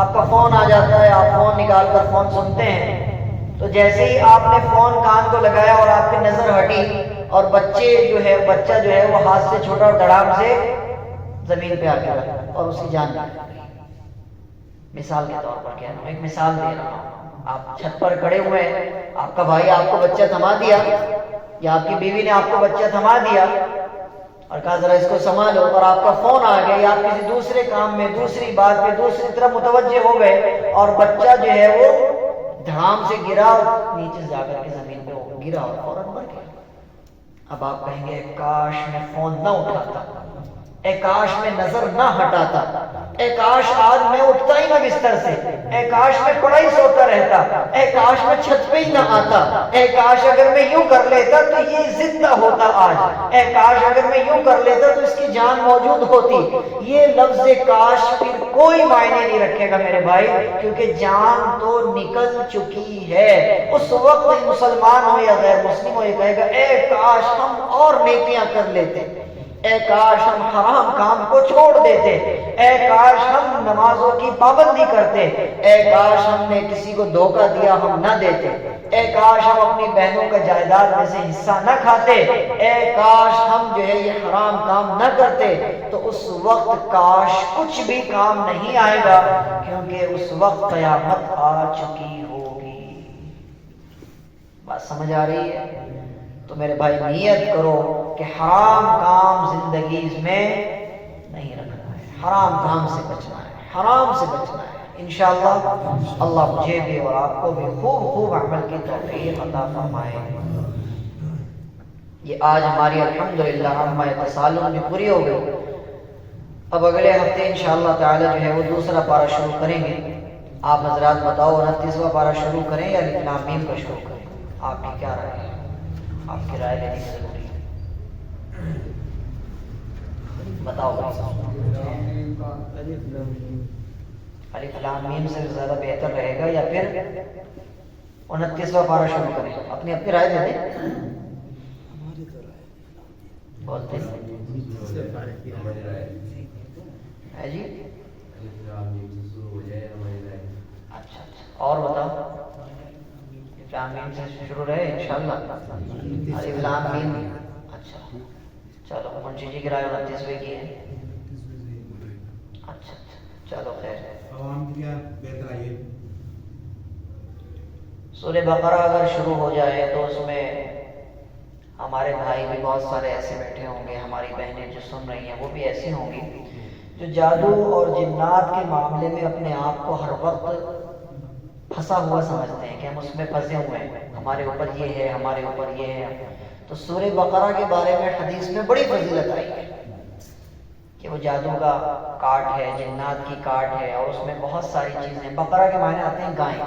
آپ کا فون آ جاتا ہے، آپ فون نکال کر فون سنتے ہیں، تو جیسے ہی آپ نے فون کان کو لگایا اور آپ کی نظر ہٹی اور بچہ جو ہے وہ ہاتھ سے چھوٹا اور دڑام سے زمین پہ آ گیا اور اس کی جان نکل گئی۔ مثال کے طور پر کہہ رہا ہوں، ایک مثال دے رہا ہوں، آپ چھت پر کھڑے ہوئے ہیں، آپ کا بھائی آپ کو بچہ تھما دیا یا آپ کی بیوی نے آپ کو بچہ تھما دیا اور کہا ذرا اس کو سنبھالو، اور آپ کا فون آ گیا یا آپ کسی دوسرے کام میں، دوسری بات پہ دوسری طرف متوجہ ہو گئے اور بچہ جو ہے وہ دھڑام سے گرا اور نیچے جا کر کے زمین پہ گرا اور فوراً مر گیا۔ اب آپ کہیں گے کاش میں فون نہ اٹھاتا، اے کاش میں نظر نہ ہٹاتا، اے کاش آج میں اٹھتا ہی نہ بستر سے، اے کاش میں پڑا ہی سوتا رہتا، اے کاش میں چھت پہ ہی نہ آتا، اے کاش اگر میں یوں کر لیتا تو یہ زندہ ہوتا آج، اے کاش اگر میں یوں کر لیتا تو اس کی جان موجود ہوتی۔ یہ لفظ کاش پھر کوئی معنی نہیں رکھے گا میرے بھائی، کیونکہ جان تو نکل چکی ہے۔ اس وقت مسلمان ہو یا غیر مسلم ہو یہ کہے گا اے کاش ہم اور نیکیاں کر لیتے، اے کاش ہم حرام کام کو چھوڑ دیتے، اے کاش ہم نمازوں کی پابندی کرتے، اے کاش ہم نے کسی کو دھوکہ دیا ہم نہ دیتے، اے کاش ہم اپنی بہنوں کا جائیداد میں سے حصہ نہ کھاتے، اے کاش ہم جو ہے یہ حرام کام نہ کرتے۔ تو اس وقت کاش کچھ بھی کام نہیں آئے گا، کیونکہ اس وقت قیامت آ چکی ہوگی۔ بات سمجھ آ رہی ہے؟ تو میرے بھائی نیت کرو کہ حرام کام زندگی میں نہیں رکھنا ہے، حرام کام سے بچنا ہے، حرام سے بچنا ہے۔ انشاءاللہ اللہ مجھے بھی اور آپ کو بھی خوب عمل کی توفیق عطا فرمائے۔ یہ آج ہماری الحمدللہ عامہ تسالم بھی پوری ہو گئی۔ اب اگلے ہفتے انشاءاللہ تعالی جو ہے وہ دوسرا پارہ شروع کریں گے۔ آپ حضرات بتاؤ 29واں پارہ شروع کریں یا الف لام میم کا شروع کریں؟ آپ کی کیا رائے ہے؟ آپ کی رائے لینے کی ضروری ہے، بتاؤ۔ الف لام میم سے زیادہ بہتر رہے گا یا پھر 29واں پارہ شروع کریں؟ اپنی اپنی رائے دے دیں، بولتے ہیں جی۔ اچھا اور بتاؤ، الف لام میم سے شروع رہے انشاءاللہ، الف لام میم۔ اچھا چلو، منشی جی کی رائے 29ویں کی ہے۔ اچھا چلو خیر۔ سورہ بقرہ اگر شروع ہو جائے تو اس میں ہمارے بھائی بھی بہت سارے ایسے بیٹھے ہوں گے، ہماری بہنیں جو سن رہی ہیں وہ بھی ایسی ہوں گی جو جادو اور جنات کے معاملے میں اپنے آپ کو ہر وقت پھنسا ہوا سمجھتے ہیں کہ ہم اس میں پھنسے ہوئے ہیں، ہمارے اوپر یہ ہے، ہمارے اوپر یہ ہے، تو سورہ بقرہ کے بارے میں حدیث میں بڑی فضیلت آئی ہے کہ وہ جادو کا کاٹ ہے، جنات کی کاٹ ہے، اور اس میں بہت ساری چیزیں ہیں۔ بقرہ کے معنی آتے ہیں گائے۔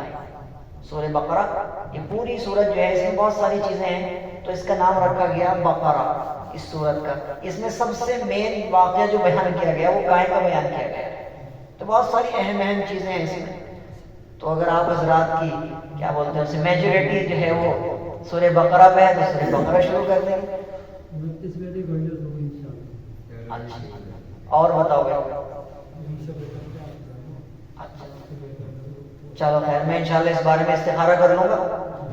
سورہ بقرہ یہ پوری سورت جو ہے اس میں بہت ساری چیزیں ہیں، تو اس کا نام رکھا گیا بقرہ اس سورت کا۔ اس میں سب سے مین واقعہ جو بیان کیا گیا وہ گائے کا بیان کیا گیا ہے، تو بہت ساری اہم چیزیں ہیں اس میں۔ تو اگر آپ حضرات کی کیا بولتے ہیں اسے میجورٹی جو ہے وہ سورہ بقرہ پہ ہے تو سورہ بقرہ شروع کر دیں گے۔ اور بتاؤ گے؟ چلو خیر، میں انشاءاللہ اس بارے میں استخارہ کر لوں گا،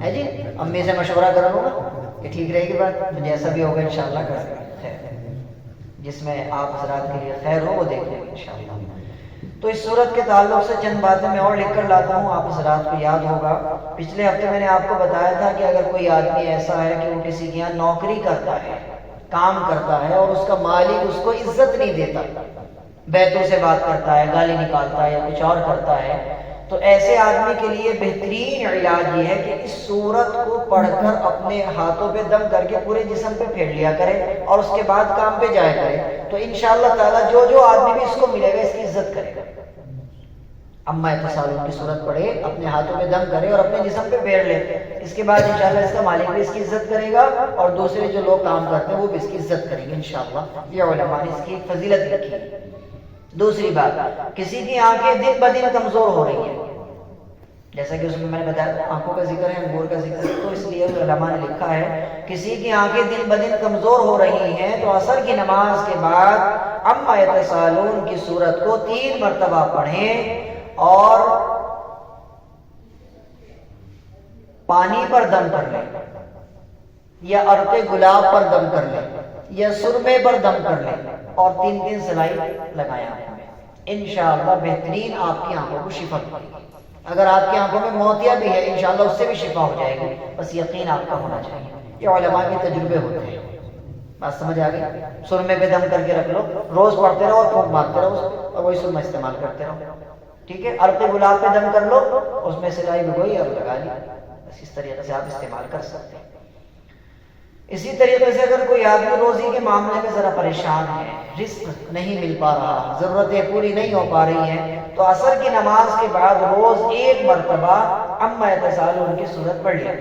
ہے جی، امی سے مشورہ کر لوں گا کہ ٹھیک رہے گی بات، تو جیسا بھی ہوگا انشاءاللہ کر لیں گے، خیر جس میں آپ حضرات کے لیے خیر ہو وہ دیکھ لیں گے انشاءاللہ۔ تو اس صورت کے تعلق سے چند باتیں میں اور لکھ کر لاتا ہوں، آپ حضرات کو یاد ہوگا۔ پچھلے ہفتے میں نے آپ کو بتایا تھا کہ اگر کوئی آدمی ایسا ہے کہ وہ کسی کے یہاں نوکری کرتا ہے، کام کرتا ہے، اور اس کا مالک اس کو عزت نہیں دیتا، بیتوں سے بات کرتا ہے، گالی نکالتا ہے یا کچھ اور کرتا ہے، تو ایسے آدمی کے لیے بہترین علاج یہ ہے کہ اس سورت کو پڑھ کر اپنے ہاتھوں پہ دم کر کے پورے جسم پہ پھیر لیا کرے اور اس کے بعد کام پہ جایا کرے، تو انشاءاللہ تعالیٰ جو آدمی بھی اس کو ملے گا اس کی عزت کرے گا۔ اما یتساءلون کی صورت پڑھے، اپنے ہاتھوں پہ دم کرے اور اپنے جسم پہ پھیر لے، اس کے بعد انشاءاللہ اس کا مالک بھی اس کی عزت کرے گا اور دوسرے جو لوگ کام کرتے ہیں وہ بھی اس کی عزت کریں گے انشاءاللہ۔ یہ علماء نے اس کی فضیلت لکھی ہے۔ دوسری بات، کسی کی آنکھیں دن بدن کمزور ہو رہی ہیں، جیسا کہ اس میں نے بتایا آنکھوں کا ذکر ہے، انگور کا ذکر ہے، تو اس لیے علماء نے لکھا ہے کسی کی آنکھیں دن بدن کمزور ہو رہی ہیں تو عصر کی نماز کے بعد اما یتساءلون کی صورت کو 3 مرتبہ پڑھیں اور پانی پر دم کر لیں یا عرق گلاب پر دم کر لیں یا سرمے پر دم کر لیں اور 3 سلائی لگائیں آنکھوں میں، انشاءاللہ بہترین آپ کی آنکھوں کو شفا ملے گی۔ اگر آپ کی آنکھوں میں موتیا بھی ہے انشاءاللہ اس سے بھی شفا ہو جائے گی، بس یقین آپ کا ہونا چاہیے۔ یہ علماء کے تجربے ہوتے ہیں، بات سمجھ آ گئی؟ سرمے پہ دم کر کے رکھ لو، روز پڑھتے رہو اور پھونک مارتے رہو اور وہی سرمہ استعمال کرتے رہو، ٹھیک ہے؟ عرق گلاب پہ دم کر لو، اس میں سلائی بھگوئی اور لگا لی، بس اس طریقے سے آپ استعمال کر سکتے ہیں۔ اسی طریقے سے اگر کوئی آدمی روزی کے معاملے میں ذرا پریشان ہے، رزق نہیں مل پا رہا، ضرورتیں پوری نہیں ہو پا رہی ہیں، تو عصر کی نماز کے بعد روز 1 مرتبہ اما یتساءلون کی صورت پڑھ لیں۔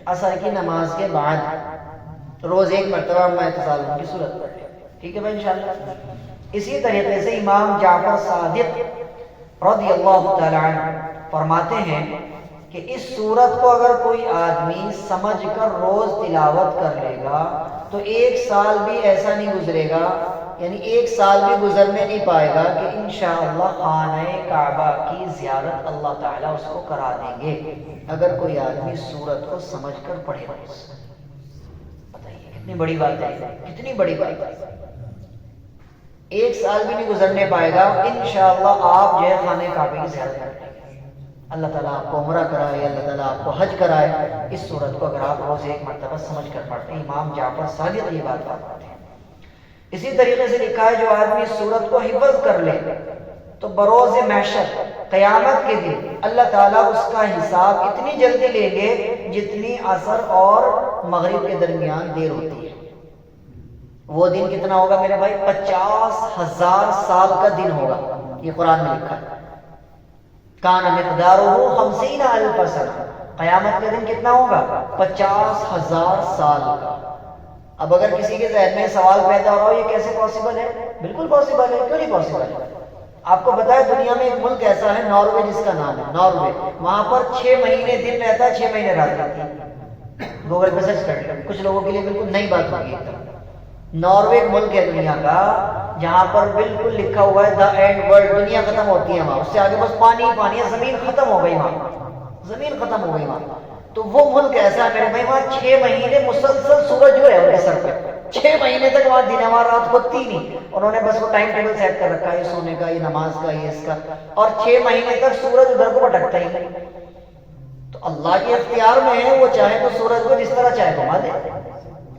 عصر کی نماز کے بعد روز 1 مرتبہ اما یتساءلون کی صورت پڑھ لیں، ٹھیک ہے بھائی انشاءاللہ۔ اسی طریقے سے امام جعفر صادق رضی اللہ تعالی عنہ فرماتے ہیں کہ اس صورت کو اگر کوئی آدمی سمجھ کر روز تلاوت کر لے گا تو 1 سال بھی ایسا نہیں گزرے گا، یعنی 1 سال بھی گزرنے نہیں پائے گا کہ انشاءاللہ خانہ کعبہ کی زیارت اللہ تعالیٰ اس کو کرا دیں گے، اگر کوئی آدمی صورت کو سمجھ کر پڑھے روز۔ بتائیے کتنی بڑی بات ہے، کتنی بڑی بات ہے۔ 1 سال بھی نہیں گزرنے پائے گا، انشاءاللہ آپ جو ہے خانہ کعبہ کی زیارت کریں گے۔ اللہ تعالیٰ آپ کو عمرہ کرائے، اللہ تعالیٰ آپ کو حج کرائے، اس صورت کو اگر آپ روز 1 مرتبہ سمجھ کر پڑھتے ہیں۔ امام جعفر صادق یہ بات فرماتے ہیں۔ اسی طریقے سے لکھا ہے جو آدمی اس صورت کو حفظ کر لے تو بروز محشر قیامت کے دن اللہ تعالیٰ اس کا حساب اتنی جلدی لیں گے جتنی عصر اور مغرب کے درمیان دیر ہوتی ہے۔ وہ دن کتنا ہوگا میرے بھائی؟ 50,000 سال کا دن ہوگا، یہ قرآن میں لکھا ہے۔ کان مقدارہ 50,000 سنہ، قیامت کا دن کتنا ہوگا؟ 50,000 سال کا۔ اب اگر کسی کے ذہن میں سوال پیدا ہو رہا ہو یہ کیسے پاسبل ہے؟ بالکل پاسبل ہے، کیوں نہیں پاسبل ہے؟ آپ کو بتایا دنیا میں ایک ملک ایسا ہے ناروے، جس کا نام ہے ناروے، وہاں پر 6 مہینے دن رہتا ہے، 6 مہینے رات رہتی ہے۔ گوگل پہ سرچ کر لیں، کچھ لوگوں کے لیے بالکل نئی بات ہوگی ایک دم۔ ناروے ایک ملک ہے دنیا کا جہاں پر بالکل لکھا ہوا ہے دا اینڈ ورلڈ، دنیا ختم ہوتی ہے وہاں، اس سے آگے بس پانی پانی ہے، زمین ختم ہو گئی وہاں، زمین ختم ہو گئی وہاں۔ تو وہ ملک ایسا ہے میرے بھائی وہاں 6 مہینے مسلسل سورج جو ہے ان کے سر پہ، 6 مہینے تک وہاں دن وہاں رات ہوتی نہیں، انہوں نے بس وہ ٹائم ٹیبل سیٹ کر رکھا ہے، یہ سونے کا، یہ نماز کا، یہ اس کا، اور 6 مہینے تک سورج ادھر کو بھٹکتا ہی نہیں۔ تو اللہ کے اختیار میں ہے، وہ چاہے تو سورج کو جس طرح چاہے گھما دے،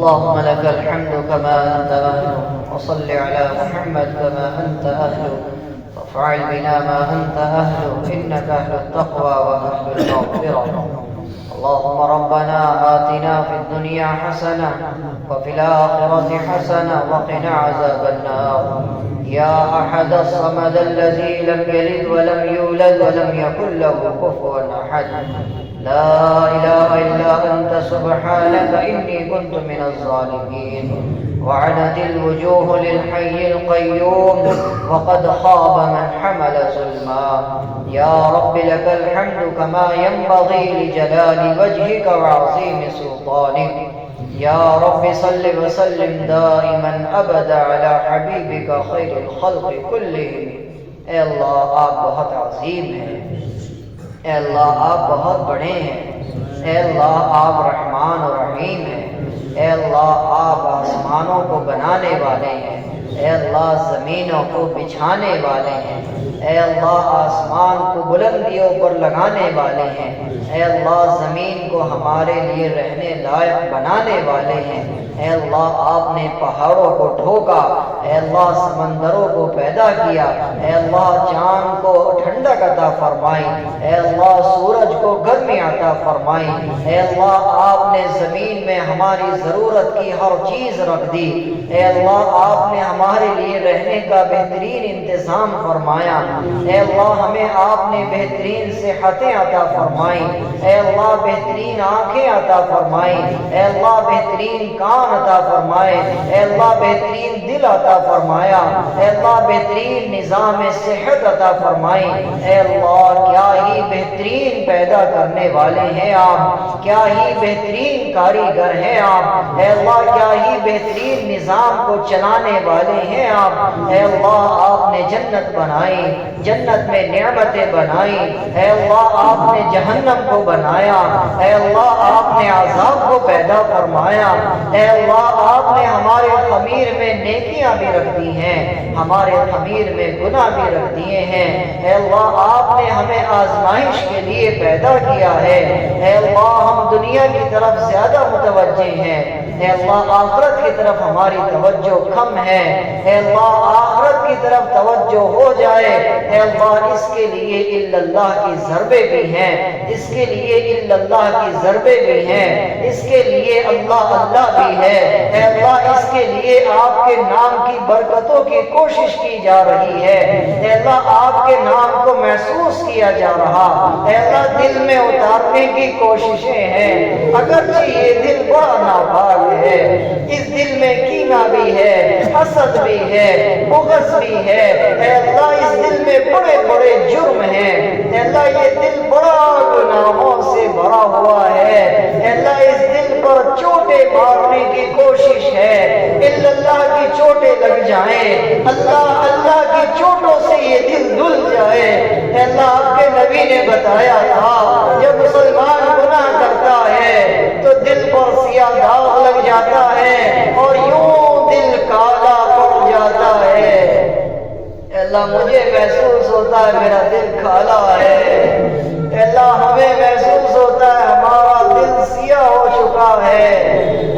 اللهم لك الحمد كما أنت أهله، وصل على محمد كما أنت أهله، وافعل بنا ما أنت أهله، إنك أهل التقوى وأهل المغفرة. اللهم ربنا آتنا في الدنيا حسنة وفي الآخرة حسنة وقنا عذاب النار. يا أحد الصمد الذي لم يلد ولم يولد ولم يكن له كفوا أحد، لا إله إلا أنت سبحانك إني كنت من الظالمين. وعنت الوجوه للحي القيوم وقد خاب من حمل ظلما. يا رب لك الحمد كما ينبغي لجلال وجهك وعظيم سلطانك. يا رب صل وسلم دائما أبدا على حبيبك خير الخلق كلهم. اے اللہ آپ بہت عظیم ہیں، اے اللہ آپ بہت بڑے ہیں، اے اللہ آپ رحمان و رحیم ہیں، اے اللہ آپ آسمانوں کو بنانے والے ہیں، اے اللہ زمینوں کو بچھانے والے ہیں، اے اللہ آسمان کو بلندیوں پر لگانے والے ہیں، اے اللہ زمین کو ہمارے لیے رہنے لائق بنانے والے ہیں، اے اللہ آپ نے پہاڑوں کو ڈھوکا اے اللہ سمندروں کو پیدا کیا، اے اللہ چاند کو ٹھنڈک عطا فرمائی، اے اللہ سورج کو گرمی عطا فرمائی، اے اللہ آپ نے زمین میں ہماری ضرورت کی ہر چیز رکھ دی، اے اللہ آپ نے ہمارے لیے رہنے کا بہترین انتظام فرمایا، اے اللہ ہمیں آپ نے بہترین صحتیں عطا فرمائی، اے اللہ بہترین آنکھیں عطا فرمائی، اے اللہ بہترین کان عطا فرمائے، اے اللہ بہترین دل عطا فرمایا، اے اللہ بہترین نظام صحت عطا فرمائی، اے اللہ کیا ہی بہترین پیدا کرنے والے ہیں آپ، کیا ہی بہترین کاریگر ہیں آپ، اے اللہ کیا ہی بہترین نظام کو چلانے والے ہیں آپ، اے اللہ آپ نے جنت بنائی، جنت میں نعمتیں بنائی، اے اللہ آپ نے جہنم کو بنایا، اے اللہ آپ نے عذاب کو پیدا فرمایا، اے اللہ آپ نے ہمارے خمیر میں نیکیاں بھی رکھ دی ہیں، ہمارے خمیر میں گناہ بھی رکھ دیے ہیں، اے اللہ آپ نے ہمیں آزمائش کے لیے پیدا کیا ہے، اے اللہ ہم دنیا کی طرف زیادہ متوجہ ہیں، اے اللہ آخرت کی طرف ہماری توجہ کم ہے، اے اللہ آخرت کی طرف توجہ ہو جائے، اے اللہ اس کے لیے الا اللہ کی ضربیں بھی ہیں، اس کے لیے الا اللہ کی ضربیں بھی ہیں، اس کے لیے اللہ اللہ بھی ہے، اے اللہ اس کے لیے آپ کے نام کی برکتوں کی کوشش کی جا رہی ہے، اے اللہ آپ کے نام کو محسوس کیا جا رہا، اے اللہ دل میں اتارنے کی کوششیں ہیں، اگرچہ یہ دل بڑا ناپاک ہے، اس دل میں کینہ بھی ہے، حسد بھی ہے، بغض بھی ہے، اے اللہ اس دل میں بڑے بڑے جرم ہیں، اے اللہ یہ دل بڑا گناہوں سے بھرا ہوا ہے، اے اللہ اس دل پر چوٹیں مارنے کی کوشش ہے، الا اللہ کی چوٹیں لگ جائیں، اللہ اللہ کی چوٹوں سے یہ دل دھل جائے، اے اللہ آپ کے نبی نے بتایا تھا جب مسلمان گناہ کرتا ہے تو دل پر سیاہ داغ لگ جاتا ہے اور یوں دل کالا پڑ جاتا ہے، اے اللہ مجھے محسوس ہوتا ہے میرا دل کالا ہے، اے اللہ ہمیں محسوس ہوتا ہے ہمارا دل سیاہ ہو چکا ہے،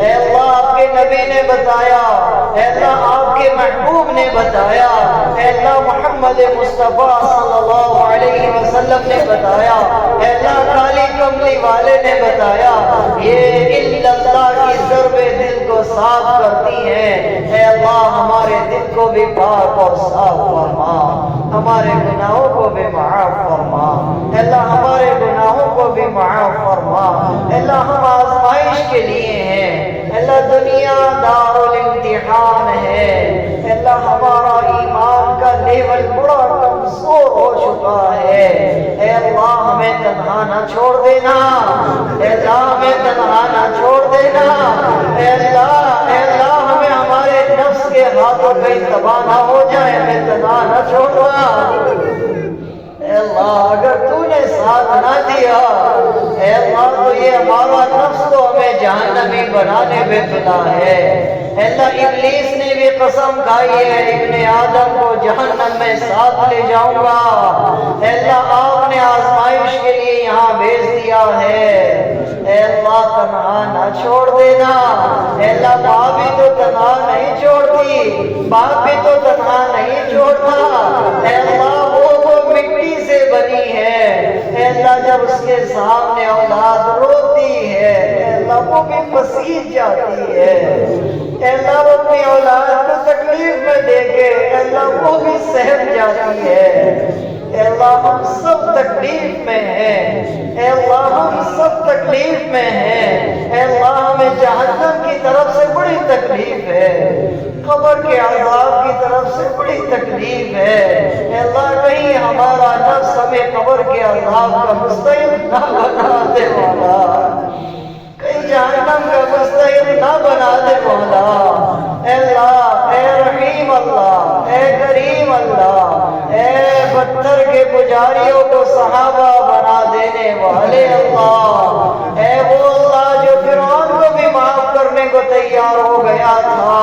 اے اللہ آپ کے نبی نے بتایا، اے اللہ آپ کے محبوب نے بتایا، اے اللہ محمد مصطفیٰ صلی اللہ علیہ وسلم نے بتایا، اے اللہ کالی کملی والے نے بتایا، یہ الا اللہ کی ضربیں دل کو صاف کرتی ہیں، اے اللہ ہمارے دل کو بھی پاک اور صاف فرما، ہمارے گناہوں کو بھی معاف فرما، اے اللہ ہمارے گناہوں کو بھی معاف فرما، اے اللہ ہم آزمائش کے لیے ہیں، اے اللہ دنیا دار الامتحان ہے، اے اللہ ہمارا ایمان کا لیول بڑا کمزور ہو چکا ہے، اے اللہ ہمیں تنہا نہ چھوڑ دینا، اے اللہ ہمیں تنہا نہ چھوڑ دینا، اے اللہ ہمیں ہمارے نفس کے ہاتھوں کہیں تباہ نہ ہو جائے، ہمیں تنہا نہ چھوڑنا، اے اللہ اگر تو نے ساتھ نہ دیا، اے اللہ تو یہ ہمارا نفس تو ہمیں جہنمی بنانے پہ تلا ہے، اے اللہ ابلیس نے بھی قسم کھائی ہے ابن آدم کو جہنم میں ساتھ لے جاؤں گا، اے اللہ آپ نے آزمائش کے لیے یہاں بھیج دیا ہے، اے اللہ تنہا نہ چھوڑ دینا، اے اللہ ماں بھی تو تنہا نہیں چھوڑتی، باپ بھی تو تنہا نہیں چھوڑتا، اے اللہ وہ مٹی سے بنی ہے، اے اللہ جب اس کے سامنے اولاد روتی ہے، اے اللہ وہ بھی پسیج جاتی ہے، اے اللہ وہ اپنی اولاد کو تکلیف میں دیکھے، اے اللہ وہ بھی سہم جاتی ہے، اے اللہ ہم سب تکلیف میں ہیں، اے اللہ ہم سب تکلیف میں ہیں، اے اللہ ہمیں جہنم کی طرف سے بڑی تکلیف ہے، قبر کے عذاب کی طرف سے بڑی تکلیف ہے، اے اللہ کہیں ہمارا نفس ہمیں قبر کے عذاب کا مستحق نہ بنا دے مولا، کہیں جہنم کا مستحق نہ بنا دے مولا، اے اللہ اے رحیم اللہ اے کریم اللہ اے پتھر کے پجاریوں کو صحابہ بنا دینے والے اللہ، اے وہ اللہ جو فرعون کو بھی معاف کرنے کو تیار ہو گیا تھا،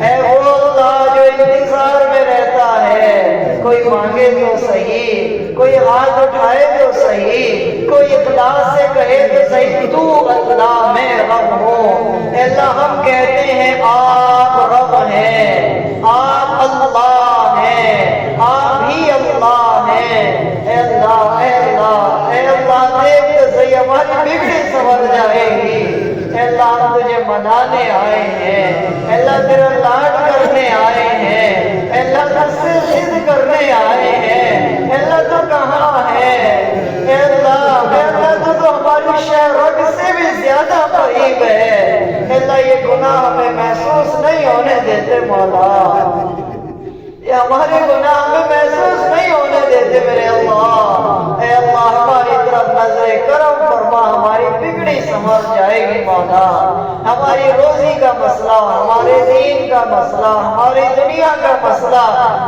اے وہ اللہ جو انتظار میں رہتا ہے، کوئی مانگے تو صحیح، کوئی ہاتھ اٹھائے تو صحیح، کوئی اخلاص سے کہے تو صحیح تو اللہ میں رب ہو، اے اللہ ہم کہتے ہیں آپ رب ہیں، ہیں، آپ ہی اللہ ہیں۔ اے اللہ اے اللہ اے اللہ، دیکھ تو صحیح ہماری بگڑی سنور جائے گی۔ اے اللہ ہم تجھے منانے آئے ہیں، اے اللہ تیرا لاڈ کرنے آئے ہیں، اے اللہ تجھ سے ضد کرنے آئے ہیں۔ اے اللہ تو کہاں ہے؟ اے اللہ تو ہماری شہرت سے بھی زیادہ قریب ہے۔ اے اللہ یہ گناہ ہمیں محسوس نہیں ہونے دیتے مولا، یہ ہمارے گناہ ہمیں محسوس نہیں ہونے دیتے میرے اللہ۔ اے اللہ ہماری طرف نظر کرم فرما، ہماری بگڑی سنور جائے گی مولا۔ ہماری روزی کا مسئلہ، ہمارے دین کا مسئلہ، ہماری دنیا کا مسئلہ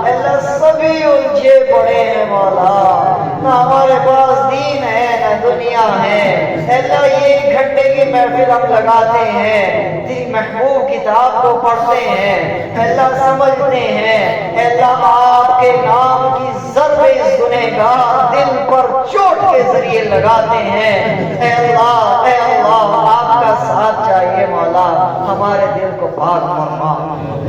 اے اللہ سبھی الجھے پڑے ہیں مولا، نہ ہمارے پاس دین ہے نہ دنیا ہے۔ اے اللہ یہ 1 گھنٹے کی محفل ہم لگاتے ہیں، تیری محبوب کتاب کو پڑھتے ہیں، اے اللہ سمجھتے ہیں، اے اللہ آپ کے نام کی ضرب اس گنہگار دل پر چوٹ کے ذریعے لگاتے ہیں۔ اے اللہ آپ کا ساتھ چاہیے مولا، ہمارے دل کو پاک فرما،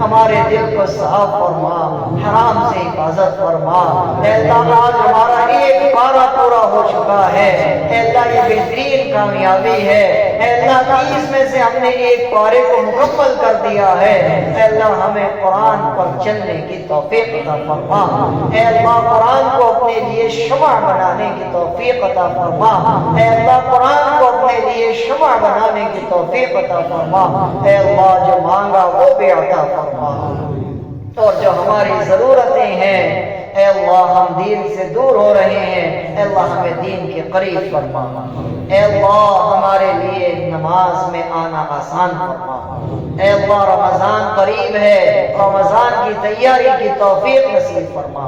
ہمارے دل کو صاف فرما، حرام سے حفاظت فرما۔ اے اللہ آج ہمارا 1 پارہ پورا ہو چکا ہے، اے اللہ یہ بہترین کامیابی ہے۔ اے اللہ 30 میں سے ہم نے 1 پارے کو مکمل کر دیا ہے۔ اے اللہ ہمیں قرآن پر چلنے کی توفیق عطا فرما، اے اللہ قرآن کو اپنے لیے شمع بنانے کی توفیق عطا فرما، اے اللہ قرآن کو اپنے لیے شمع بنانے کی توفیق عطا فرما۔ اے اللہ جو مانگا وہ بھی عطا فرما، اور جو ہماری ضرورتیں ہیں اے اللہ ہم دین سے دور ہو رہے ہیں، اے اللہ ہمیں دین کے قریب فرما۔ اے اللہ ہمارے لیے نماز میں آنا آسان فرما۔ اے اللہ رمضان قریب ہے، رمضان کی تیاری کی توفیق نصیب فرما۔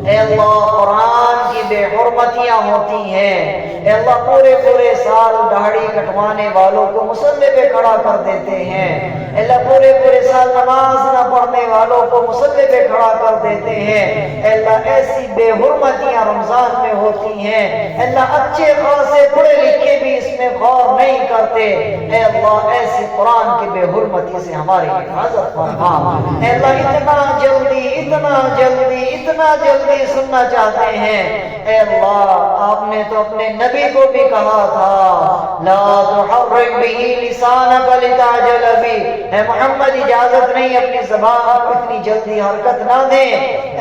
اے اللہ قرآن کی بے حرمتیاں ہوتی ہیں، اے اللہ پورے سال داڑھی کٹوانے والوں کو مصلی پہ کھڑا کر دیتے ہیں، اے اللہ پورے سال نماز نہ پڑھنے والوں کو مصلی پہ کھڑا کر دیتے ہیں۔ اے اللہ ایسی بے حرمتیاں رمضان میں ہوتی ہیں، اے اللہ اچھے خاصے پڑھے لکھے بھی اس میں غور نہیں کرتے۔ اے اللہ ایسی قرآن کی بے حرمتی سے ہماری حفاظت فرما۔ اے اللہ اتنا جلدی سننا چاہتے ہیں، اے اللہ آپ نے تو اپنے نبی کو بھی کہا تھا لا تحرک به لسانک لتعجل به، اے محمد اجازت نہیں اپنی زبان کو اتنی جلدی حرکت نہ دیں۔ اے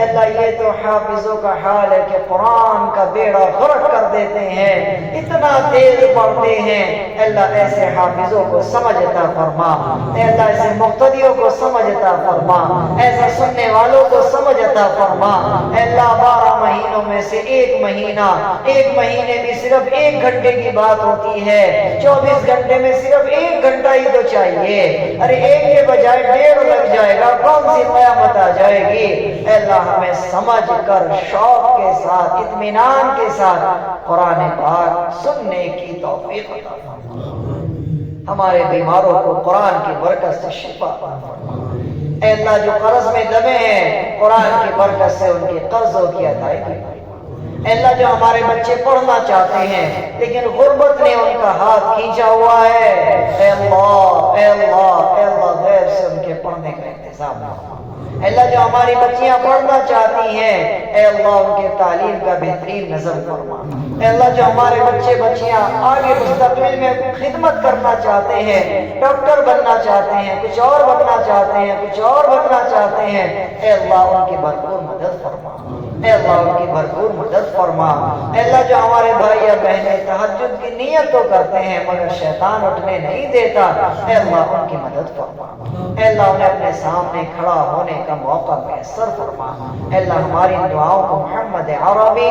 اللہ یہ تو حافظوں کا حال ہے کہ قرآن کا بیڑا غرق کر دیتے ہیں، اتنا تیز پڑھتے ہیں۔ اے اللہ ایسے حافظوں کو سمجھ عطا فرما، اے اللہ ایسے مقتدیوں کو سمجھ عطا فرما، ایسے سننے والوں کو سمجھ عطا فرما۔ اے اللہ 12 مہینوں میں سے ایک مہینے بھی صرف 1 گھنٹے کی بات ہوتی ہے، 24 گھنٹے میں صرف 1 گھنٹہ ہی تو چاہیے، ارے 1 کے بجائے 1.5 لگ جائے گا، کون سی قیامت آ جائے گی۔ اے اللہ ہمیں سمجھ کر شوق کے ساتھ اطمینان کے ساتھ قرآن پاک سننے کی توفیق عطا فرما، ہمارے بیماروں کو قرآن کی برکت سے شفا عطا فرما۔ اے اللہ جو قرض میں دبے ہیں قرآن کی برکت سے ان کے قرضوں کی ادائیگی فرما۔ اے اللہ جو ہمارے بچے پڑھنا چاہتے ہیں لیکن غربت نے ان کا ہاتھ کھینچا ہوا ہے، اے اللہ غیب سے ان کے پڑھنے کا انتظام فرما۔ اے اللہ جو ہماری بچیاں پڑھنا چاہتی ہیں، اے اللہ ان کے تعلیم کا بہترین نظر فرما۔ اے اللہ جو ہمارے بچیاں آگے مستقبل میں خدمت کرنا چاہتے ہیں، ڈاکٹر بننا چاہتے ہیں، کچھ اور بننا چاہتے ہیں، اے اللہ ان کی بھرپور مدد فرما، اے اللہ ان کی بھرپور مدد فرما۔ اے اللہ جو ہمارے بھائی یا بہنیں تہجد کی نیت تو کرتے ہیں مگر شیطان اٹھنے نہیں دیتا، اے اللہ ان کی مدد فرما۔ اے اللہ انہیں اپنے سامنے کھڑا ہونے کا موقع میسر فرما۔ اے اللہ ہماری دعاؤں کو محمد عربی